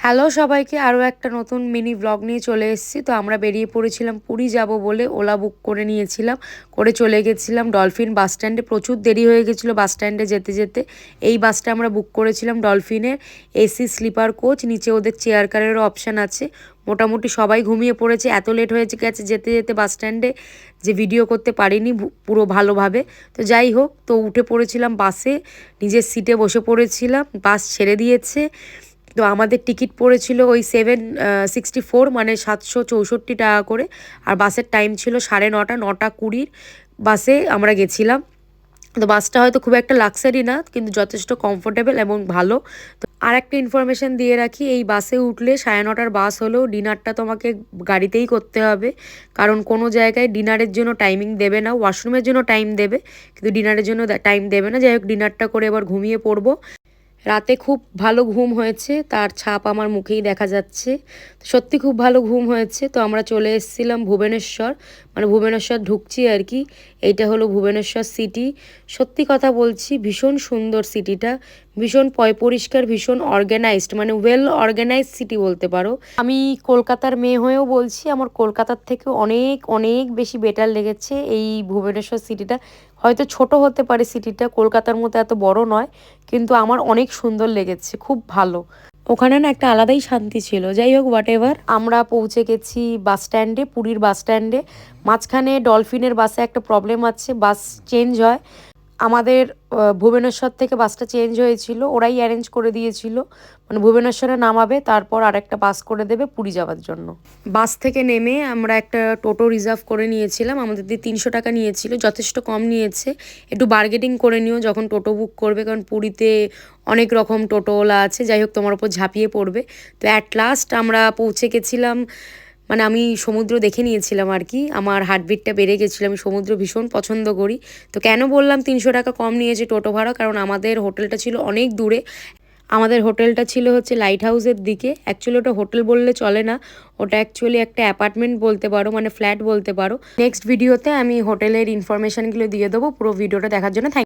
Hello সবাইকে, আরও একটা নতুন মিনি ব্লগ নিয়ে চলে এসেছি। তো আমরা বেরিয়ে পড়েছিলাম পুরী যাব বলে, ওলা বুক করে নিয়েছিলাম, করে চলে গেছিলাম ডলফিন বাস স্ট্যান্ডে। প্রচুর দেরি হয়ে গেছিলো বাস স্ট্যান্ডে যেতে যেতে। এই বাসটা আমরা বুক করেছিলাম ডলফিনের, এসি স্লিপার কোচ। নিচে ওদের চেয়ার কারেরও অপশান আছে। মোটামুটি সবাই ঘুমিয়ে পড়েছে, এত লেট হয়ে গেছে যেতে যেতে বাস স্ট্যান্ডে যে ভিডিও করতে পারিনি পুরো ভালোভাবে। তো যাই হোক, তো উঠে পড়েছিলাম বাসে, নিজের সিটে বসে পড়েছিলাম। বাস ছেড়ে দিয়েছে। তো আমাদের টিকিট পড়েছিল ওই 764, মানে 764 টাকা করে। আর বাসের টাইম ছিল 9:30, 9:20 বাসে আমরা গেছিলাম। তো বাসটা হয়তো খুব একটা লাক্সারি না, কিন্তু যথেষ্ট কমফোর্টেবল এবং ভালো। তো আর একটা ইনফরমেশান দিয়ে রাখি, এই বাসে উঠলে 9:30 বাস হলেও ডিনারটা তোমাকে গাড়িতেই করতে হবে। কারণ কোনো জায়গায় ডিনারের জন্য টাইমিং দেবে না, ওয়াশরুমের জন্য টাইম দেবে, কিন্তু ডিনারের জন্য টাইম দেবে না। যাই হোক, ডিনারটা করে এবার ঘুমিয়ে পড়বো। রাতে খুব ভালো ঘুম হয়েছে, তার ছাপ আমার মুখেই দেখা যাচ্ছে। সত্যি খুব ভালো ঘুম হয়েছে। তো আমরা চলে এসেছিলাম ভুবনেশ্বর, মানে ভুবনেশ্বর ঢুকছি আর কি। এইটা হলো ভুবনেশ্বর সিটি। সত্যি কথা বলছি, ভীষণ সুন্দর সিটিটা, ভীষণ পরিষ্কার, ভীষণ অর্গানাইজড, মানে ওয়েল অর্গানাইজড সিটি বলতে পারো। আমি কলকাতার মেয়ে হয়েও বলছি, আমার কলকাতার থেকে অনেক অনেক বেশি বেটার লেগেছে এই ভুবনেশ্বর সিটিটা। হয়তো ছোট হতে পারে সিটিটা, কলকাতার মতো এত বড় নয়, কিন্তু আমার অনেক সুন্দর লেগেছে, খুব ভালো। ওখানে না একটা আলাদাই শান্তি ছিল। যাই হোক, হোয়াট এভার, আমরা পৌঁছে গেছি বাস স্ট্যান্ডে, পুরীর বাস স্ট্যান্ডে। মাঝখানে ডলফিনের বাসে একটা প্রবলেম আছে, বাস চেঞ্জ হয়। আমাদের ভুবনেশ্বর থেকে বাসটা চেঞ্জ হয়েছিল, ওরাই অ্যারেঞ্জ করে দিয়েছিল, মানে ভুবনেশ্বরে নামাবে, তারপর আরেকটা বাস করে দেবে পুরী যাওয়ার জন্য। বাস থেকে নেমে আমরা একটা টোটো রিজার্ভ করে নিয়েছিলাম, আমাদের দিয়ে 300 টাকা নিয়েছিল, যথেষ্ট কম নিয়েছে। একটু বার্গেটিং করে নিও যখন টোটো বুক করবে, কারণ পুরীতে অনেক রকম টোটোওয়ালা আছে। যাই হোক, তোমার ওপর ঝাঁপিয়ে পড়বে। তো অ্যাট লাস্ট আমরা পৌঁছে গেছিলাম, মানে আমি সমুদ্র দেখে নিয়েছিলাম আর কি, আমার হার্টবিটটা বেড়ে গেছিলো, আমি সমুদ্র ভীষণ পছন্দ করি। তো কেন বললাম 300 টাকা কম নিয়েছে টোটো ভাড়া, কারণ আমাদের হোটেলটা ছিল অনেক দূরে। আমাদের হোটেলটা ছিল হচ্ছে লাইট হাউসের দিকে। অ্যাকচুয়ালি ওটা হোটেল বললে চলে না, ওটা অ্যাকচুয়ালি একটা অ্যাপার্টমেন্ট বলতে পারো, মানে ফ্ল্যাট বলতে পারো। নেক্সট ভিডিওতে আমি হোটেলের ইনফরমেশানগুলো দিয়ে দেবো। পুরো ভিডিওটা দেখার জন্য থ্যাংক